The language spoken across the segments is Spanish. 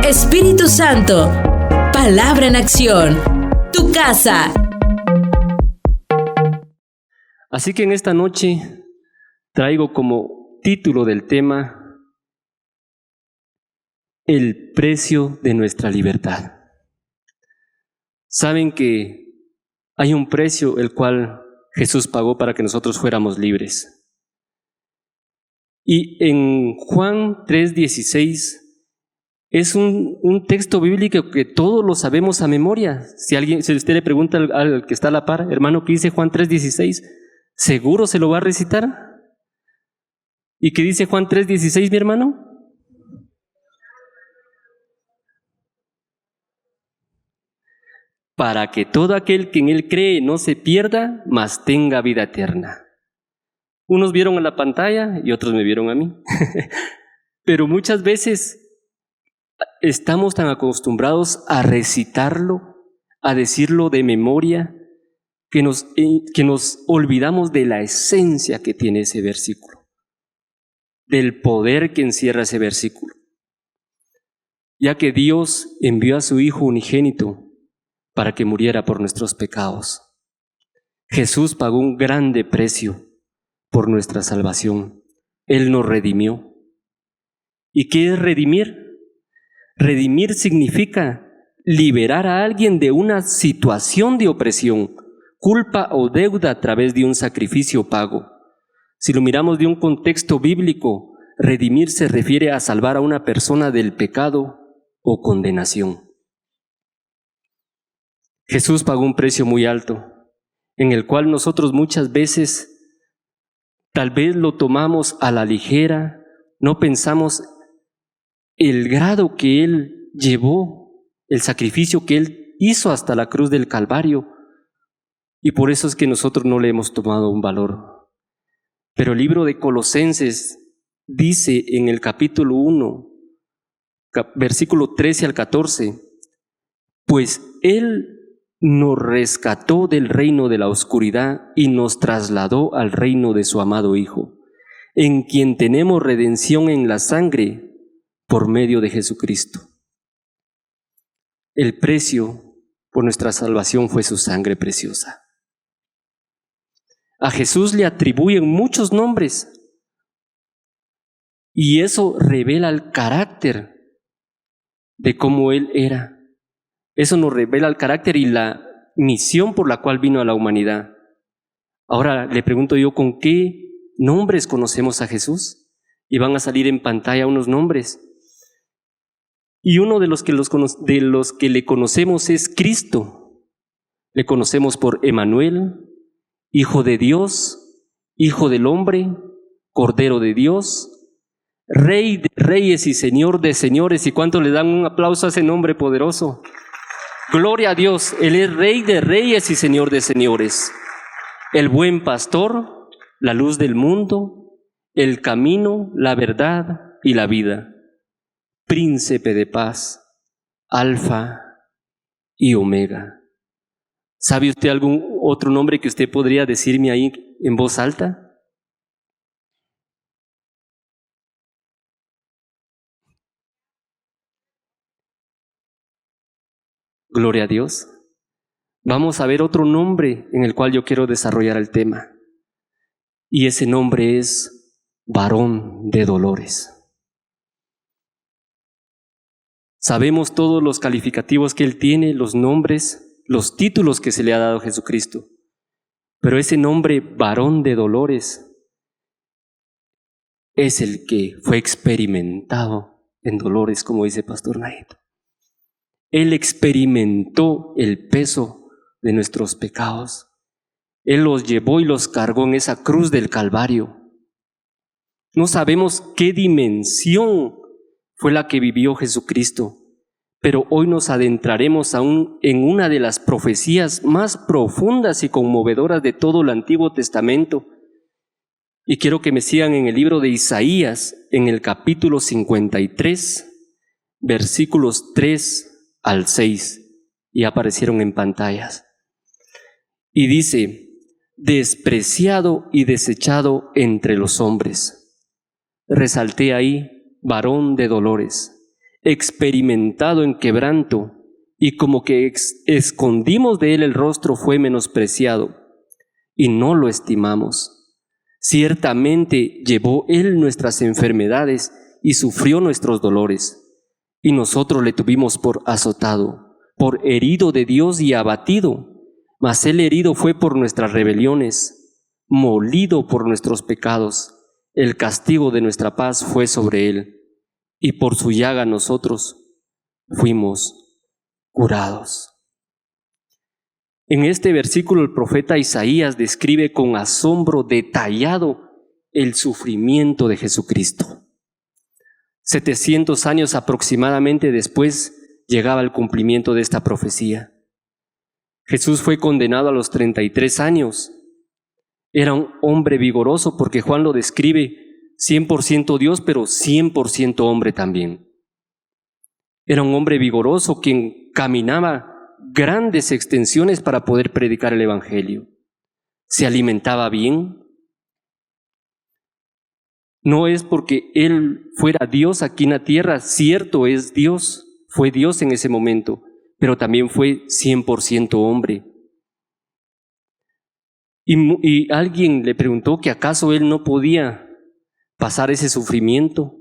Espíritu Santo, palabra en acción, tu casa. Así que en esta noche traigo como título del tema el precio de nuestra libertad. Saben que hay un precio el cual Jesús pagó para que nosotros fuéramos libres. Y en Juan 3:16 es un texto bíblico que todos lo sabemos a memoria. Si usted le pregunta al que está a la par, hermano, ¿qué dice Juan 3:16? ¿Seguro se lo va a recitar? ¿Y qué dice Juan 3:16, mi hermano? Para que todo aquel que en él cree no se pierda, mas tenga vida eterna. Unos vieron a la pantalla y otros me vieron a mí. Pero muchas veces estamos tan acostumbrados a recitarlo, a decirlo de memoria, que nos olvidamos de la esencia que tiene ese versículo, del poder que encierra ese versículo. Ya que Dios envió a su Hijo unigénito para que muriera por nuestros pecados. Jesús pagó un grande precio por nuestra salvación. Él nos redimió. ¿Y qué es redimir? Redimir significa liberar a alguien de una situación de opresión, culpa o deuda a través de un sacrificio pago. Si lo miramos de un contexto bíblico, redimir se refiere a salvar a una persona del pecado o condenación. Jesús pagó un precio muy alto, en el cual nosotros muchas veces tal vez lo tomamos a la ligera, no pensamos el grado que Él llevó, el sacrificio que Él hizo hasta la cruz del Calvario, y por eso es que nosotros no le hemos tomado un valor. Pero el libro de Colosenses dice en el capítulo 1, versículo 13 al 14, pues Él nos rescató del reino de la oscuridad y nos trasladó al reino de su amado Hijo, en quien tenemos redención en la sangre por medio de Jesucristo. El precio por nuestra salvación fue su sangre preciosa. A Jesús le atribuyen muchos nombres y eso revela el carácter de cómo Él era. Eso nos revela el carácter y la misión por la cual vino a la humanidad. Ahora le pregunto yo, ¿con qué nombres conocemos a Jesús? Y van a salir en pantalla unos nombres. Y uno de los que le conocemos es Cristo. Le conocemos por Emmanuel, Hijo de Dios, Hijo del Hombre, Cordero de Dios, Rey de Reyes y Señor de Señores. ¿Y cuánto le dan un aplauso a ese nombre poderoso? Gloria a Dios, Él es Rey de Reyes y Señor de Señores. El buen pastor, la luz del mundo, el camino, la verdad y la vida. Príncipe de paz, Alfa y Omega. ¿Sabe usted algún otro nombre que usted podría decirme ahí en voz alta? Gloria a Dios. Vamos a ver otro nombre en el cual yo quiero desarrollar el tema. Y ese nombre es varón de dolores. Sabemos todos los calificativos que Él tiene, los nombres, los títulos que se le ha dado a Jesucristo. Pero ese nombre, varón de dolores, es el que fue experimentado en dolores, como dice Pastor Naid. Él experimentó el peso de nuestros pecados. Él los llevó y los cargó en esa cruz del Calvario. No sabemos qué dimensión fue la que vivió Jesucristo, pero hoy nos adentraremos aún en una de las profecías más profundas y conmovedoras de todo el Antiguo Testamento. Y quiero que me sigan en el libro de Isaías, en el capítulo 53, versículos 3 al 6, y aparecieron en pantallas. Y dice: despreciado y desechado entre los hombres. Resalté ahí, varón de dolores, experimentado en quebranto, y como que escondimos de él el rostro, fue menospreciado, y no lo estimamos. Ciertamente llevó él nuestras enfermedades y sufrió nuestros dolores, y nosotros le tuvimos por azotado, por herido de Dios y abatido. Mas él herido fue por nuestras rebeliones, molido por nuestros pecados. El castigo de nuestra paz fue sobre él, y por su llaga nosotros fuimos curados. En este versículo el profeta Isaías describe con asombro detallado el sufrimiento de Jesucristo. 700 años aproximadamente después llegaba el cumplimiento de esta profecía. Jesús fue condenado a los 33 años. Era un hombre vigoroso porque Juan lo describe 100% Dios, pero 100% hombre también. Era un hombre vigoroso quien caminaba grandes extensiones para poder predicar el Evangelio. Se alimentaba bien. No es porque él fuera Dios aquí en la tierra, cierto es Dios, fue Dios en ese momento, pero también fue 100% hombre. Y alguien le preguntó que acaso él no podía pasar ese sufrimiento,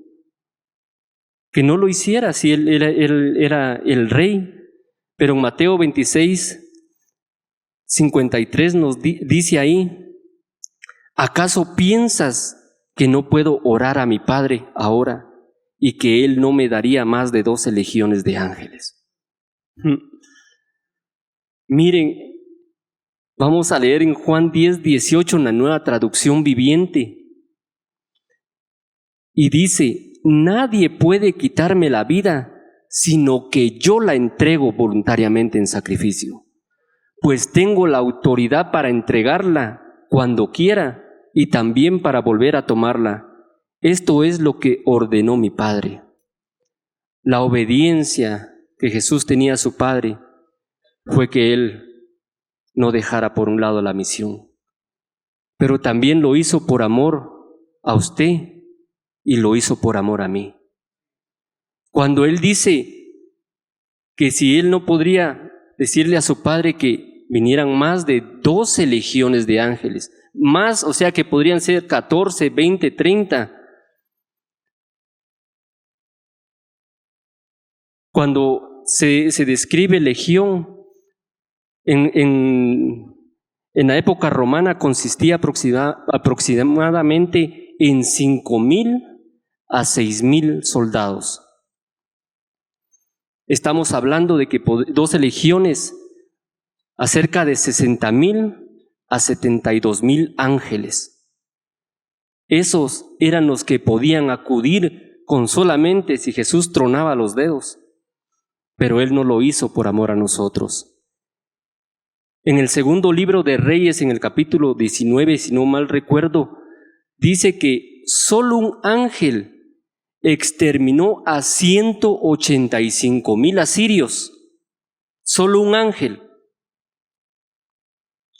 que no lo hiciera si él era el rey. Pero en Mateo 26:53 nos dice ahí: ¿acaso piensas que no puedo orar a mi Padre ahora y que Él no me daría más de 12 legiones de ángeles? Miren, vamos a leer en Juan 10:18 en la Nueva Traducción Viviente. Y dice: nadie puede quitarme la vida, sino que yo la entrego voluntariamente en sacrificio, pues tengo la autoridad para entregarla cuando quiera y también para volver a tomarla. Esto es lo que ordenó mi Padre. La obediencia que Jesús tenía a su Padre fue que Él no dejara por un lado la misión, pero también lo hizo por amor a usted y lo hizo por amor a mí. Cuando Él dice que si Él no podría decirle a su Padre que vinieran más de 12 legiones de ángeles, más, o sea que podrían ser 14, 20, 30. Cuando se describe legión, en la época romana consistía aproximadamente en 5,000 a 6,000 soldados. Estamos hablando de que 12 legiones, acerca de 60,000 a 72,000 ángeles. Esos eran los que podían acudir con solamente si Jesús tronaba los dedos, pero Él no lo hizo por amor a nosotros. En el segundo libro de Reyes, en el capítulo 19, si no mal recuerdo, dice que solo un ángel exterminó a 185,000 asirios. Solo un ángel.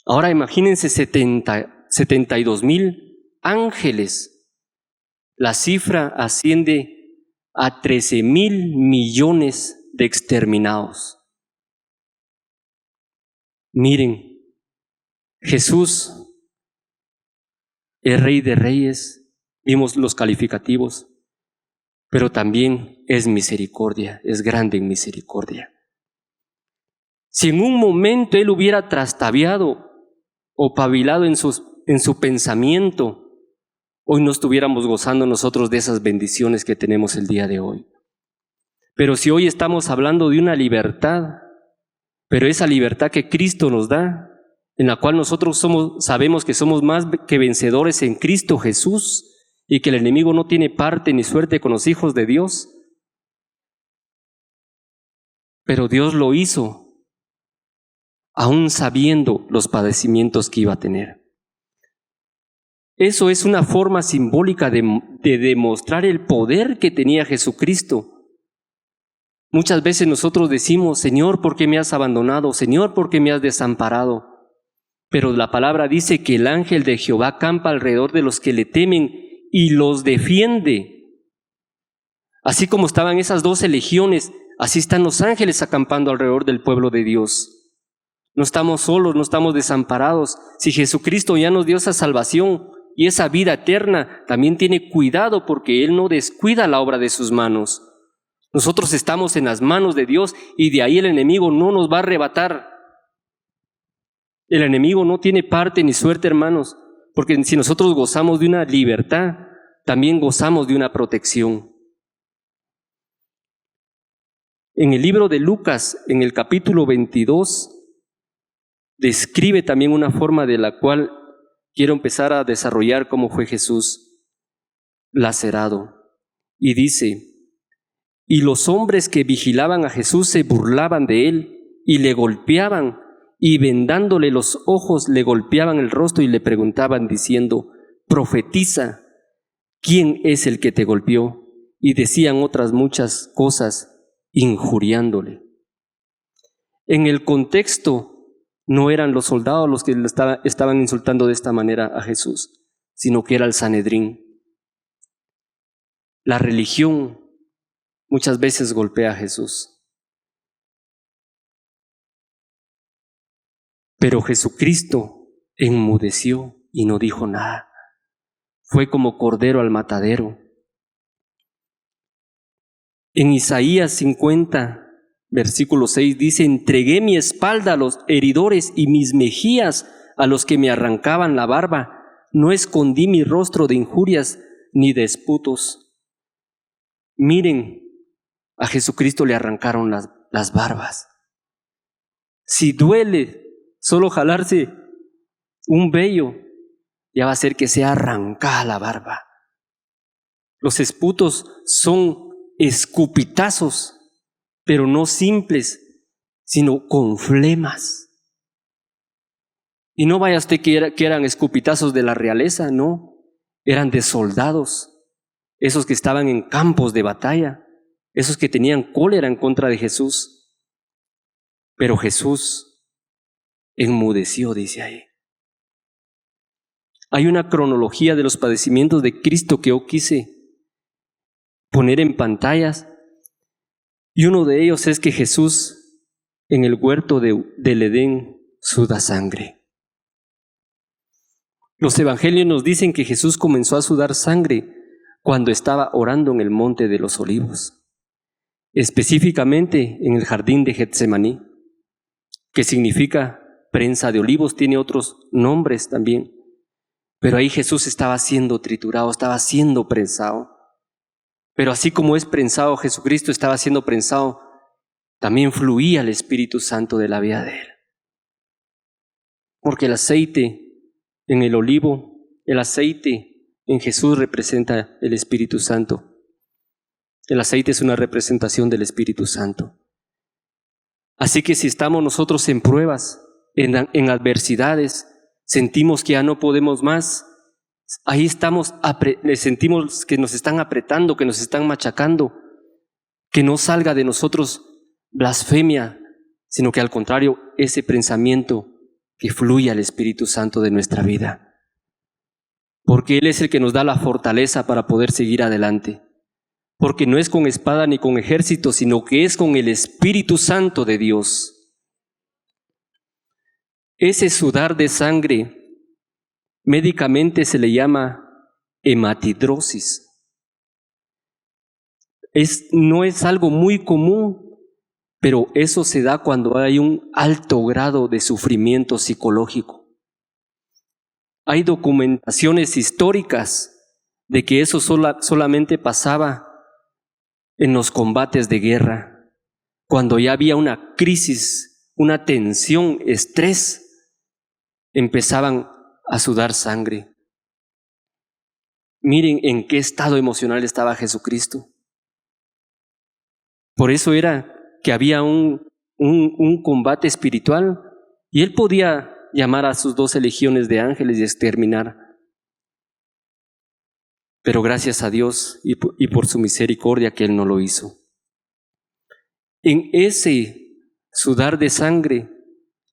Ahora imagínense 72,000 ángeles. La cifra asciende a 13,000 millones de exterminados. Miren, Jesús es Rey de Reyes, vimos los calificativos, pero también es misericordia, es grande en misericordia. Si en un momento Él hubiera trastabiado o pabilado en su pensamiento, hoy no estuviéramos gozando nosotros de esas bendiciones que tenemos el día de hoy. Pero si hoy estamos hablando de una libertad, pero esa libertad que Cristo nos da, en la cual nosotros sabemos que somos más que vencedores en Cristo Jesús y que el enemigo no tiene parte ni suerte con los hijos de Dios, pero Dios lo hizo aún sabiendo los padecimientos que iba a tener. Eso es una forma simbólica de demostrar el poder que tenía Jesucristo. Muchas veces nosotros decimos: Señor, ¿por qué me has abandonado? Señor, ¿por qué me has desamparado? Pero la palabra dice que el ángel de Jehová campa alrededor de los que le temen y los defiende. Así como estaban esas 12 legiones, así están los ángeles acampando alrededor del pueblo de Dios. No estamos solos, no estamos desamparados. Si Jesucristo ya nos dio esa salvación y esa vida eterna, también tiene cuidado porque Él no descuida la obra de sus manos. Nosotros estamos en las manos de Dios y de ahí el enemigo no nos va a arrebatar. El enemigo no tiene parte ni suerte, hermanos, porque si nosotros gozamos de una libertad, también gozamos de una protección. En el libro de Lucas, en el capítulo 22, describe también una forma de la cual quiero empezar a desarrollar cómo fue Jesús lacerado. Y dice: y los hombres que vigilaban a Jesús se burlaban de él y le golpeaban, y vendándole los ojos le golpeaban el rostro y le preguntaban diciendo: profetiza, ¿quién es el que te golpeó? Y decían otras muchas cosas injuriándole. En el contexto no eran los soldados los que le estaban insultando de esta manera a Jesús, sino que era el Sanedrín. La religión muchas veces golpea a Jesús. Pero Jesucristo enmudeció y no dijo nada. Fue como cordero al matadero. En Isaías 50, versículo 6 dice: entregué mi espalda a los heridores y mis mejillas a los que me arrancaban la barba. No escondí mi rostro de injurias ni de esputos. Miren, a Jesucristo le arrancaron las barbas. Si duele solo jalarse un vello, ya va a ser que sea arrancada la barba. Los esputos son escupitazos, pero no simples, sino con flemas. Y no vaya usted que eran escupitazos de la realeza, no, eran de soldados, esos que estaban en campos de batalla, esos que tenían cólera en contra de Jesús. Pero Jesús enmudeció, dice ahí. Hay una cronología de los padecimientos de Cristo que yo quise poner en pantallas, y uno de ellos es que Jesús en el huerto del Edén suda sangre. Los evangelios nos dicen que Jesús comenzó a sudar sangre cuando estaba orando en el monte de los olivos, específicamente en el jardín de Getsemaní, que significa prensa de olivos, tiene otros nombres también, pero ahí Jesús estaba siendo triturado, estaba siendo prensado. Pero así como es prensado Jesucristo, estaba siendo prensado, también fluía el Espíritu Santo de la vida de Él. Porque el aceite en el olivo, el aceite en Jesús representa el Espíritu Santo. El aceite es una representación del Espíritu Santo. Así que si estamos nosotros en pruebas, en adversidades, sentimos que ya no podemos más, ahí sentimos que nos están apretando, que nos están machacando, que no salga de nosotros blasfemia, sino que al contrario, ese pensamiento que fluya al Espíritu Santo de nuestra vida. Porque Él es el que nos da la fortaleza para poder seguir adelante. Porque no es con espada ni con ejército, sino que es con el Espíritu Santo de Dios. Ese sudar de sangre médicamente se le llama hematidrosis. No es algo muy común, pero eso se da cuando hay un alto grado de sufrimiento psicológico. Hay documentaciones históricas de que eso solamente pasaba en los combates de guerra, cuando ya había una crisis, una tensión, estrés, empezaban a sudar sangre. Miren en qué estado emocional estaba Jesucristo. Por eso era que había un combate espiritual y Él podía llamar a sus 12 legiones de ángeles y exterminar. Pero gracias a Dios y por su misericordia que Él no lo hizo. En ese sudar de sangre,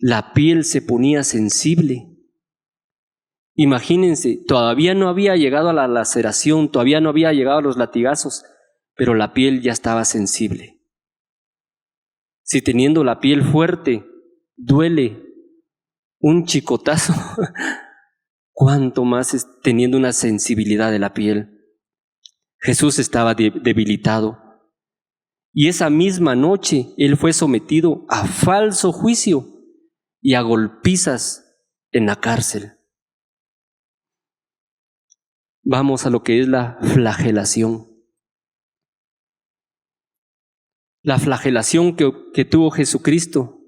la piel se ponía sensible. Imagínense, todavía no había llegado a la laceración, todavía no había llegado a los latigazos, pero la piel ya estaba sensible. Si teniendo la piel fuerte duele un chicotazo, cuánto más teniendo una sensibilidad de la piel. Jesús estaba debilitado. Y esa misma noche Él fue sometido a falso juicio y a golpizas en la cárcel. Vamos a lo que es la flagelación. La flagelación que tuvo Jesucristo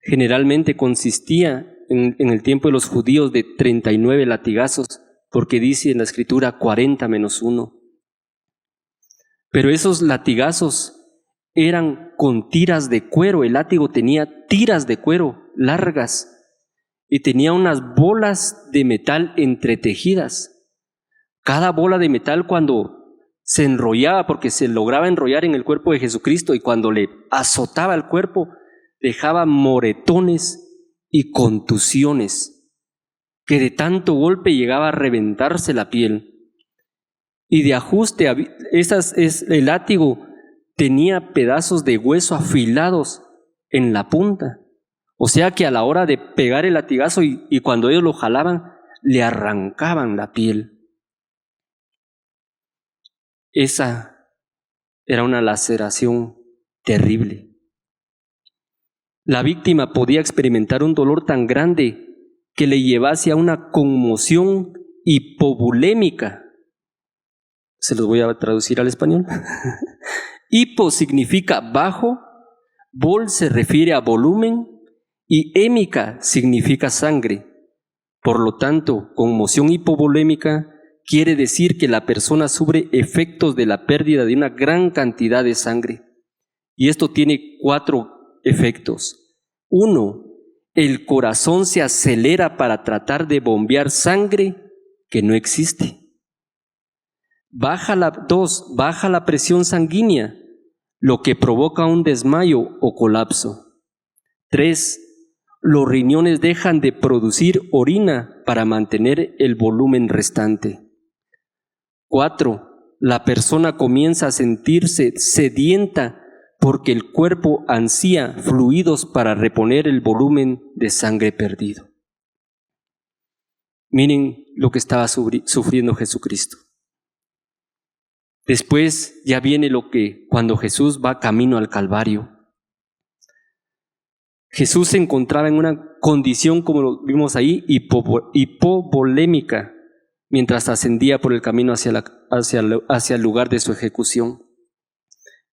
generalmente consistía en el tiempo de los judíos de 39 latigazos, porque dice en la Escritura 40 menos 1. Pero esos latigazos eran con tiras de cuero. El látigo tenía tiras de cuero largas y tenía unas bolas de metal entretejidas. Cada bola de metal, cuando se enrollaba, porque se lograba enrollar en el cuerpo de Jesucristo, y cuando le azotaba el cuerpo, dejaba moretones y contusiones, que de tanto golpe llegaba a reventarse la piel. Y de ajuste, el látigo tenía pedazos de hueso afilados en la punta. O sea que a la hora de pegar el latigazo y cuando ellos lo jalaban, le arrancaban la piel. Esa era una laceración terrible. La víctima podía experimentar un dolor tan grande que le llevase a una conmoción hipovolémica. Se los voy a traducir al español. Hipo significa bajo, vol se refiere a volumen y hémica significa sangre. Por lo tanto, conmoción hipovolémica quiere decir que la persona sufre efectos de la pérdida de una gran cantidad de sangre. Y esto tiene 4 efectos. 1, el corazón se acelera para tratar de bombear sangre que no existe. 2, baja la presión sanguínea, lo que provoca un desmayo o colapso. 3, los riñones dejan de producir orina para mantener el volumen restante. 4, la persona comienza a sentirse sedienta porque el cuerpo ansía fluidos para reponer el volumen de sangre perdido. Miren lo que estaba sufriendo Jesucristo. Después ya viene cuando Jesús va camino al Calvario. Jesús se encontraba en una condición, como lo vimos ahí, hipovolémica, mientras ascendía por el camino hacia el lugar de su ejecución.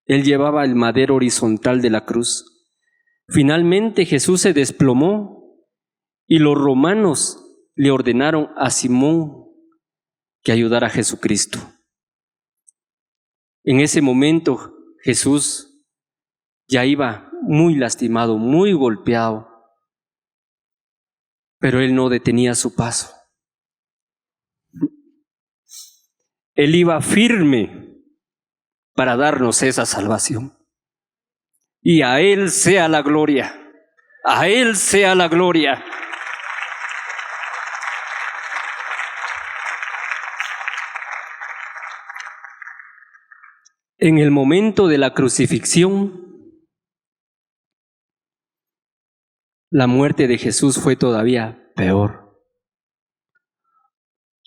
Él llevaba el madero horizontal de la cruz. Finalmente Jesús se desplomó y los romanos le ordenaron a Simón que ayudara a Jesucristo. En ese momento Jesús ya iba muy lastimado, muy golpeado, pero Él no detenía su paso. Él iba firme para darnos esa salvación. Y a Él sea la gloria, a Él sea la gloria. En el momento de la crucifixión, la muerte de Jesús fue todavía peor.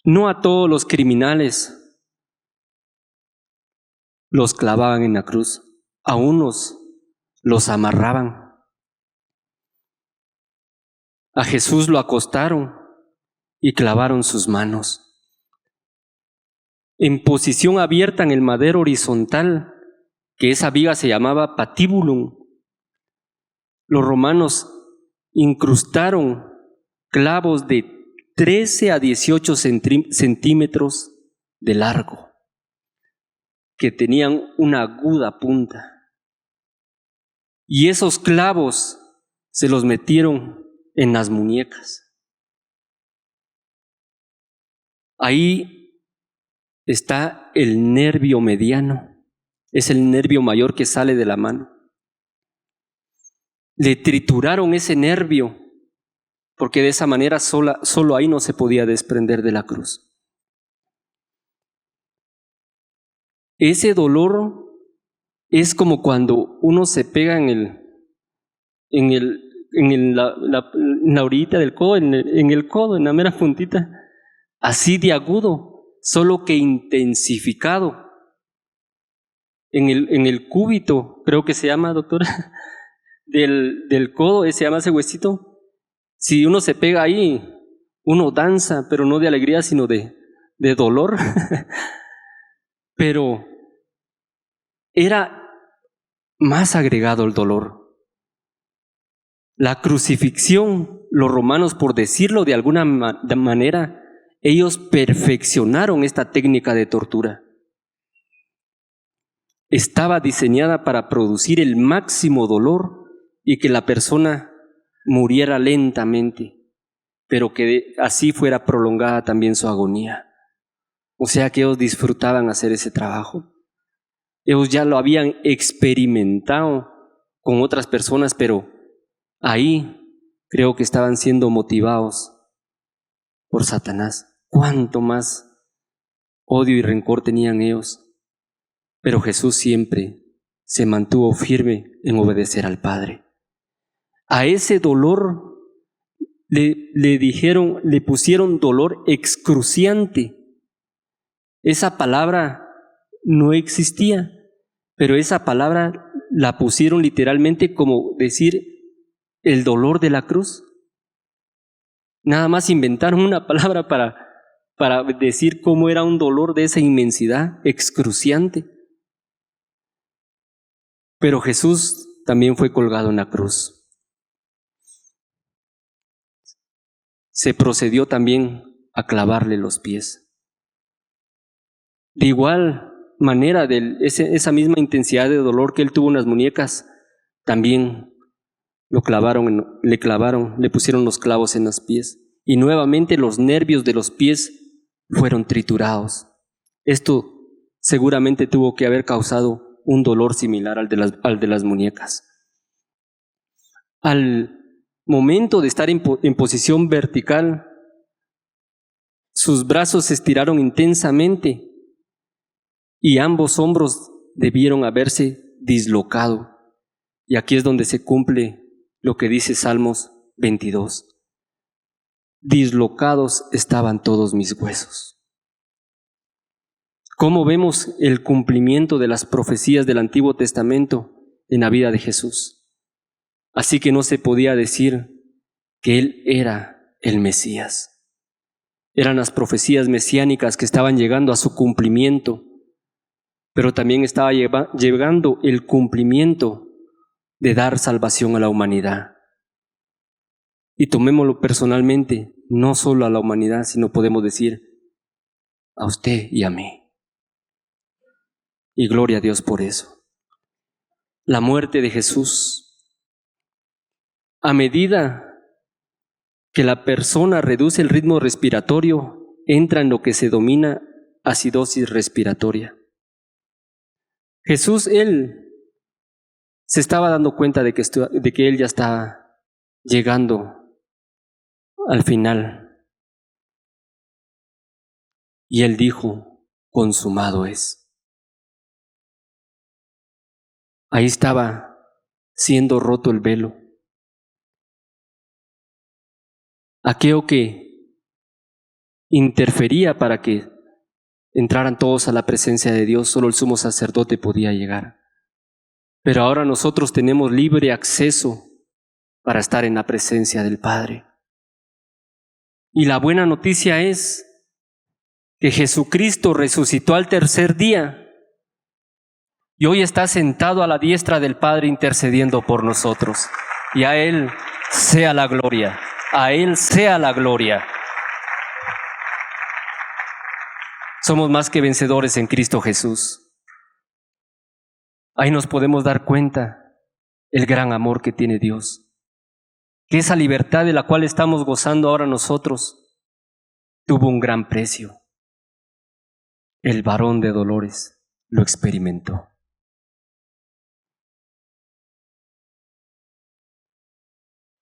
No a todos los criminales los clavaban en la cruz, a unos los amarraban. A Jesús lo acostaron y clavaron sus manos. En posición abierta en el madero horizontal, que esa viga se llamaba patibulum, los romanos incrustaron clavos de 13 a 18 centímetros de largo, que tenían una aguda punta. Y esos clavos se los metieron en las muñecas. Ahí está el nervio mediano, es el nervio mayor que sale de la mano. Le trituraron ese nervio, porque de esa manera solo ahí no se podía desprender de la cruz. ese dolor es como cuando uno se pega en la orillita del codo, en el codo, en la mera puntita, así de agudo, solo que intensificado. En el cúbito, creo que se llama, doctora, del codo, se llama ese huesito. Si uno se pega ahí, uno danza, pero no de alegría, sino de dolor. Pero era más agregado el dolor. La crucifixión, los romanos, por decirlo de alguna manera, ellos perfeccionaron esta técnica de tortura. Estaba diseñada para producir el máximo dolor y que la persona muriera lentamente, pero que así fuera prolongada también su agonía. O sea que ellos disfrutaban hacer ese trabajo. Ellos ya lo habían experimentado con otras personas, pero ahí creo que estaban siendo motivados por Satanás. Cuánto más odio y rencor tenían ellos. Pero Jesús siempre se mantuvo firme en obedecer al Padre. A ese dolor le pusieron dolor excruciante. Esa palabra no existía, pero esa palabra la pusieron literalmente como decir el dolor de la cruz. Nada más inventaron una palabra para decir cómo era un dolor de esa inmensidad excruciante. Pero Jesús también fue colgado en la cruz. Se procedió también a clavarle los pies. De igual manera, esa misma intensidad de dolor que él tuvo en las muñecas, también le pusieron los clavos en los pies. Y nuevamente los nervios de los pies fueron triturados. Esto seguramente tuvo que haber causado un dolor similar al de las muñecas. Al momento de estar en posición vertical, sus brazos se estiraron intensamente y ambos hombros debieron haberse dislocado. Y aquí es donde se cumple lo que dice Salmos 22. Dislocados estaban todos mis huesos. ¿Cómo vemos el cumplimiento de las profecías del Antiguo Testamento en la vida de Jesús? Así que no se podía decir que Él era el Mesías. Eran las profecías mesiánicas que estaban llegando a su cumplimiento, pero también estaba llegando el cumplimiento de dar salvación a la humanidad. Y tomémoslo personalmente, no solo a la humanidad, sino podemos decir a usted y a mí. Y gloria a Dios por eso. La muerte de Jesús, a medida que la persona reduce el ritmo respiratorio, entra en lo que se denomina acidosis respiratoria. Jesús, él se estaba dando cuenta de que él ya estaba llegando al final. Y él dijo, consumado es. Ahí estaba siendo roto el velo. Aquello que interfería para que entraran todos a la presencia de Dios, solo el sumo sacerdote podía llegar. Pero ahora nosotros tenemos libre acceso para estar en la presencia del Padre. Y la buena noticia es que Jesucristo resucitó al tercer día y hoy está sentado a la diestra del Padre intercediendo por nosotros. Y a Él sea la gloria, a Él sea la gloria. Somos más que vencedores en Cristo Jesús. Ahí nos podemos dar cuenta el gran amor que tiene Dios, que esa libertad de la cual estamos gozando ahora nosotros tuvo un gran precio. El varón de dolores lo experimentó.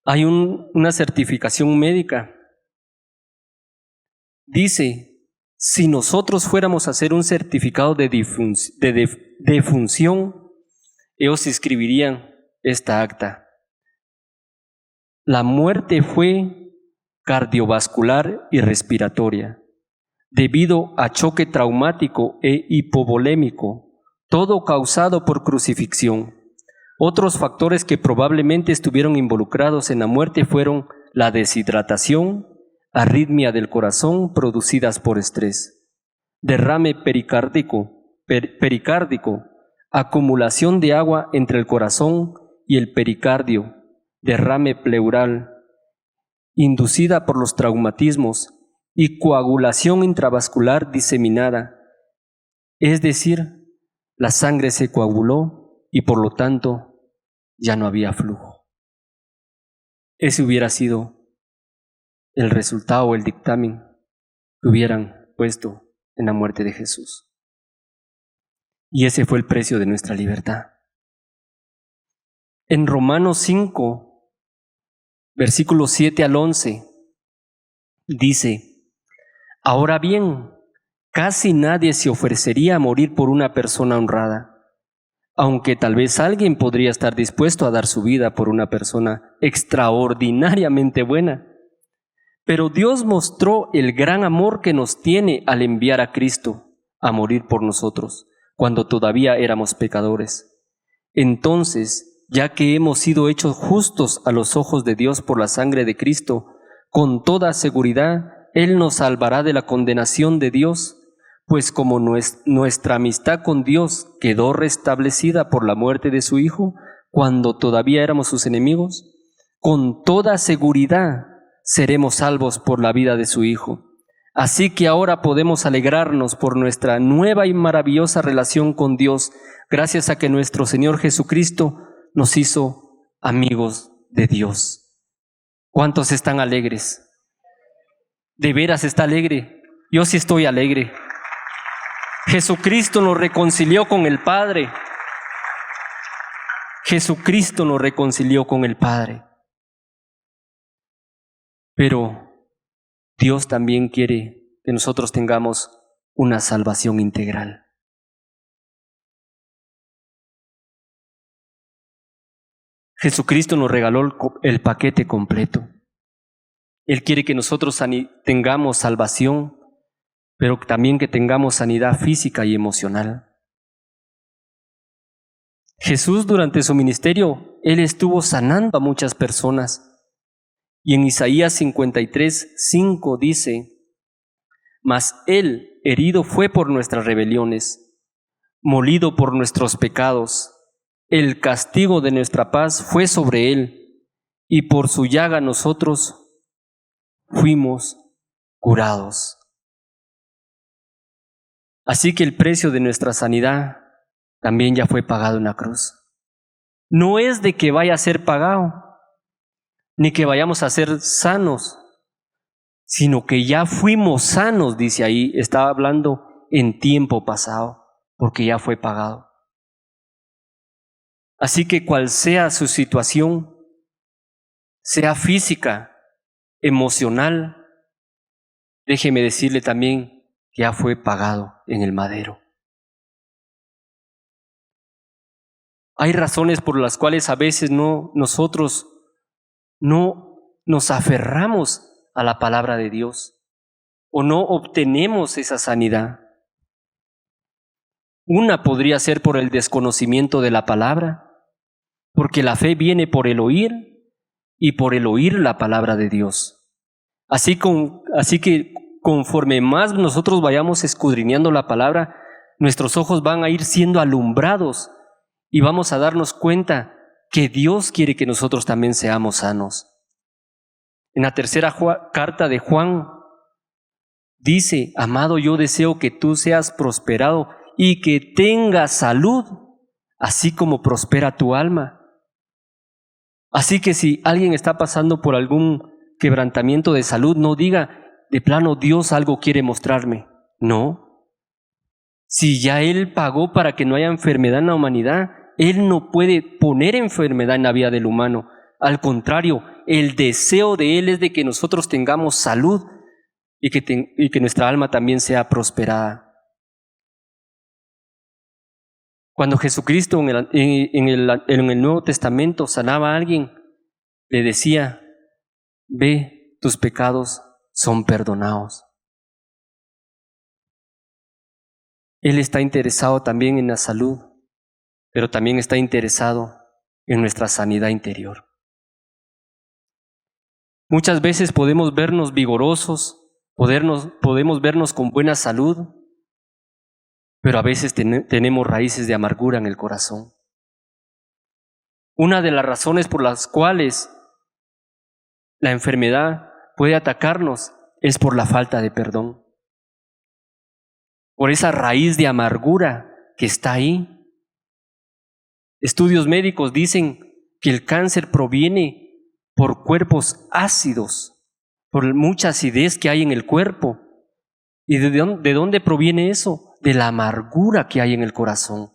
Hay una certificación médica. Dice si nosotros fuéramos a hacer un certificado de defunción, ellos escribirían esta acta. La muerte fue cardiovascular y respiratoria, debido a choque traumático e hipovolémico, todo causado por crucifixión. Otros factores que probablemente estuvieron involucrados en la muerte fueron la deshidratación, arritmia del corazón producidas por estrés, derrame pericárdico, acumulación de agua entre el corazón y el pericardio, derrame pleural, inducida por los traumatismos, y coagulación intravascular diseminada, es decir, la sangre se coaguló y por lo tanto ya no había flujo. Ese hubiera sido el resultado o el dictamen que hubieran puesto en la muerte de Jesús. Y ese fue el precio de nuestra libertad. En Romanos 5, versículos 7 al 11, dice: ahora bien, casi nadie se ofrecería a morir por una persona honrada, aunque tal vez alguien podría estar dispuesto a dar su vida por una persona extraordinariamente buena. Pero Dios mostró el gran amor que nos tiene al enviar a Cristo a morir por nosotros, cuando todavía éramos pecadores. Entonces, ya que hemos sido hechos justos a los ojos de Dios por la sangre de Cristo, con toda seguridad Él nos salvará de la condenación de Dios, pues como nuestra amistad con Dios quedó restablecida por la muerte de su Hijo, cuando todavía éramos sus enemigos, con toda seguridad seremos salvos por la vida de su Hijo. Así que ahora podemos alegrarnos por nuestra nueva y maravillosa relación con Dios, gracias a que nuestro Señor Jesucristo nos hizo amigos de Dios. ¿Cuántos están alegres? ¿De veras está alegre? Yo sí estoy alegre. Jesucristo nos reconcilió con el Padre. Jesucristo nos reconcilió con el Padre. Pero Dios también quiere que nosotros tengamos una salvación integral. Jesucristo nos regaló el paquete completo. Él quiere que nosotros tengamos salvación, pero también que tengamos sanidad física y emocional. Jesús, durante su ministerio, Él estuvo sanando a muchas personas. Y en Isaías 53:5 dice: mas Él herido fue por nuestras rebeliones, molido por nuestros pecados. El castigo de nuestra paz fue sobre Él, y por su llaga nosotros fuimos curados. Así que el precio de nuestra sanidad también ya fue pagado en la cruz. No es de que vaya a ser pagado, ni que vayamos a ser sanos, sino que ya fuimos sanos, dice ahí, está hablando en tiempo pasado, porque ya fue pagado. Así que cual sea su situación, sea física, emocional, déjeme decirle también que ya fue pagado en el madero. Hay razones por las cuales a veces nosotros no nos aferramos a la palabra de Dios o no obtenemos esa sanidad. Una podría ser por el desconocimiento de la palabra, porque la fe viene por el oír y por el oír la palabra de Dios. Así que conforme más nosotros vayamos escudriñando la palabra, nuestros ojos van a ir siendo alumbrados y vamos a darnos cuenta que Dios quiere que nosotros también seamos sanos. En la tercera carta de Juan dice: amado, yo deseo que tú seas prosperado y que tengas salud, así como prospera tu alma. Así que si alguien está pasando por algún quebrantamiento de salud, no diga: de plano Dios algo quiere mostrarme. No. Si ya Él pagó para que no haya enfermedad en la humanidad, Él no puede poner enfermedad en la vida del humano. Al contrario, el deseo de Él es de que nosotros tengamos salud. y que nuestra alma también sea prosperada. Cuando Jesucristo en el Nuevo Testamento sanaba a alguien, le decía: ve, tus pecados son perdonados. Él está interesado también en la salud, pero también está interesado en nuestra sanidad interior. Muchas veces podemos vernos vigorosos, podemos vernos con buena salud, pero a veces tenemos raíces de amargura en el corazón. Una de las razones por las cuales la enfermedad puede atacarnos es por la falta de perdón, por esa raíz de amargura que está ahí. Estudios médicos dicen que el cáncer proviene por cuerpos ácidos, por mucha acidez que hay en el cuerpo. ¿Y de dónde proviene eso? De la amargura que hay en el corazón.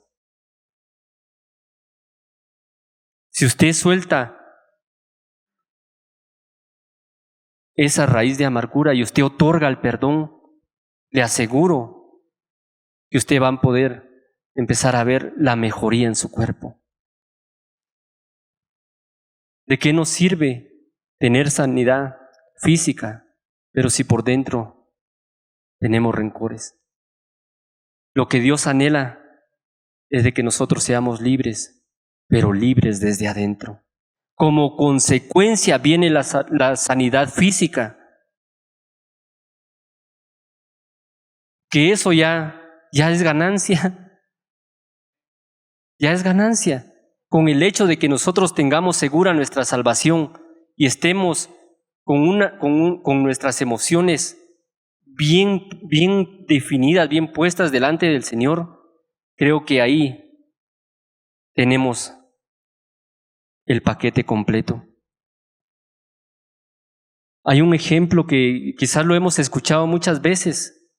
Si usted suelta esa raíz de amargura y usted otorga el perdón, le aseguro que usted va a poder empezar a ver la mejoría en su cuerpo. ¿De qué nos sirve tener sanidad física, pero si por dentro tenemos rencores? Lo que Dios anhela es de que nosotros seamos libres, pero libres desde adentro. Como consecuencia viene la sanidad física, que eso ya es ganancia, ya es ganancia. Con el hecho de que nosotros tengamos segura nuestra salvación y estemos con nuestras emociones bien definidas, bien puestas delante del Señor, creo que ahí tenemos el paquete completo. Hay un ejemplo que quizás lo hemos escuchado muchas veces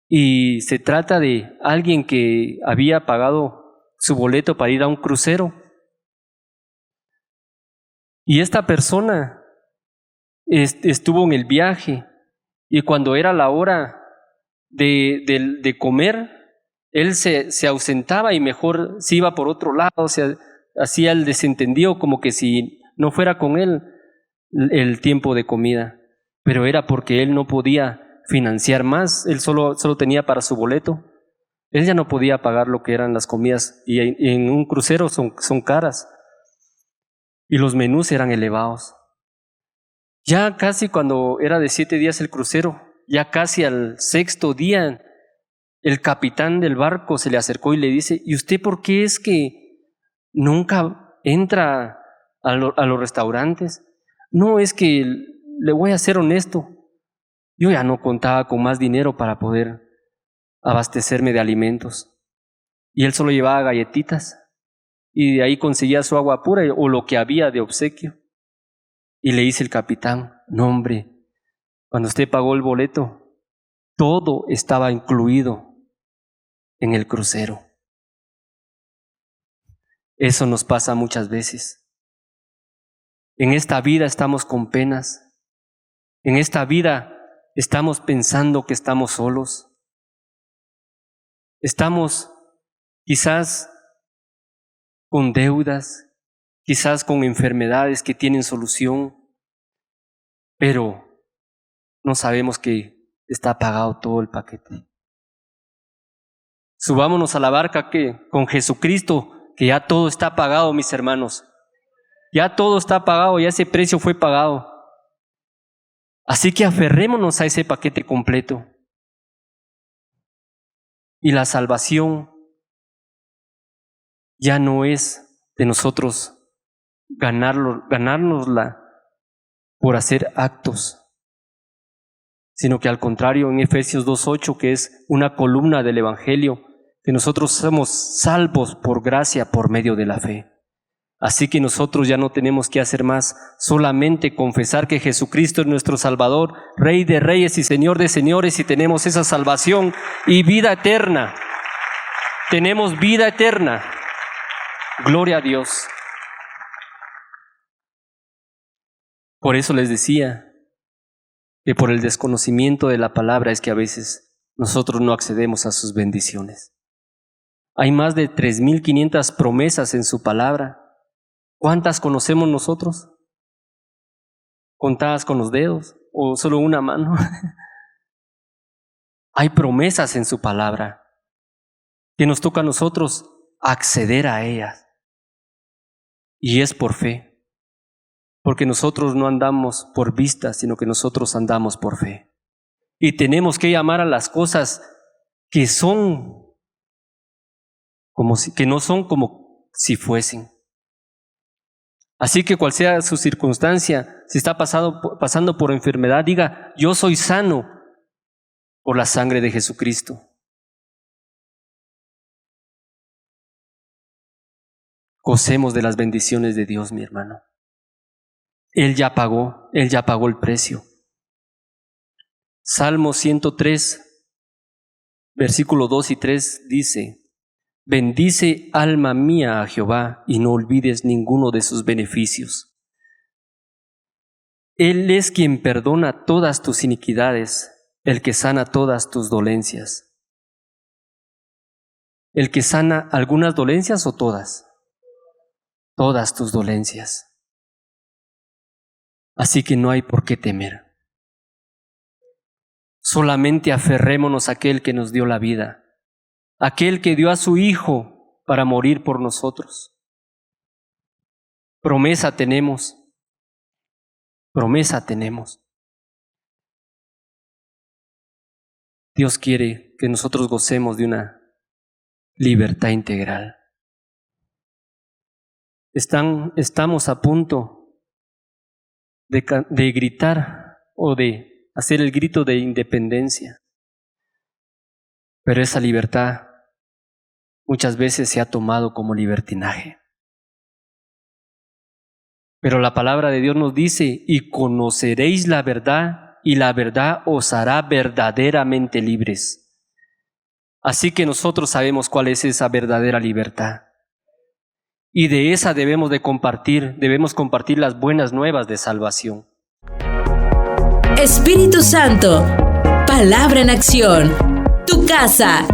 y se trata de alguien que había pagado su boleto para ir a un crucero. Y esta persona estuvo en el viaje y cuando era la hora de comer, él se ausentaba y mejor se iba por otro lado, se hacía el desentendido como que si no fuera con él el tiempo de comida. Pero era porque él no podía financiar más, él solo tenía para su boleto. Él ya no podía pagar lo que eran las comidas y en un crucero son caras y los menús eran elevados. Ya casi cuando era de 7 días el crucero, ya casi al 6º día, el capitán del barco se le acercó y le dice: ¿y usted por qué es que nunca entra a los restaurantes? No, es que le voy a ser honesto, yo ya no contaba con más dinero para poder abastecerme de alimentos. Y él solo llevaba galletitas y de ahí conseguía su agua pura o lo que había de obsequio. Y le dice el capitán: no, hombre, cuando usted pagó el boleto, todo estaba incluido en el crucero. Eso nos pasa muchas veces. En esta vida estamos con penas. En esta vida estamos pensando que estamos solos. Estamos quizás con deudas, quizás con enfermedades que tienen solución, pero no sabemos que está pagado todo el paquete. Subámonos a la barca con Jesucristo, que ya todo está pagado, mis hermanos. Ya todo está pagado, ya ese precio fue pagado. Así que aferrémonos a ese paquete completo. Y la salvación ya no es de nosotros ganárnosla por hacer actos, sino que al contrario, en Efesios 2:8, que es una columna del Evangelio, que nosotros somos salvos por gracia por medio de la fe. Así que nosotros ya no tenemos que hacer más, solamente confesar que Jesucristo es nuestro Salvador, Rey de reyes y Señor de señores, y tenemos esa salvación y vida eterna. Tenemos vida eterna. Gloria a Dios. Por eso les decía que por el desconocimiento de la palabra es que a veces nosotros no accedemos a sus bendiciones. Hay más de 3,500 promesas en su palabra. ¿Cuántas conocemos nosotros? ¿Contadas con los dedos o solo una mano? Hay promesas en su palabra que nos toca a nosotros acceder a ellas. Y es por fe, porque nosotros no andamos por vista, sino que nosotros andamos por fe. Y tenemos que llamar a las cosas que son que no son como si fuesen. Así que cual sea su circunstancia, si está pasando por enfermedad, diga: yo soy sano por la sangre de Jesucristo. Gocemos de las bendiciones de Dios, mi hermano. Él ya pagó el precio. Salmo 103, versículo 2 y 3 dice: bendice, alma mía, a Jehová, y no olvides ninguno de sus beneficios. Él es quien perdona todas tus iniquidades, el que sana todas tus dolencias. ¿El que sana algunas dolencias o todas? Todas tus dolencias. Así que no hay por qué temer. Solamente aferrémonos a aquel que nos dio la vida, aquel que dio a su Hijo para morir por nosotros. Promesa tenemos. Promesa tenemos. Dios quiere que nosotros gocemos de una libertad integral. Estamos a punto de gritar o de hacer el grito de independencia. Pero esa libertad muchas veces se ha tomado como libertinaje. Pero la palabra de Dios nos dice: y conoceréis la verdad, y la verdad os hará verdaderamente libres. Así que nosotros sabemos cuál es esa verdadera libertad. Y de esa debemos compartir las buenas nuevas de salvación. Espíritu Santo, palabra en acción. Tu casa.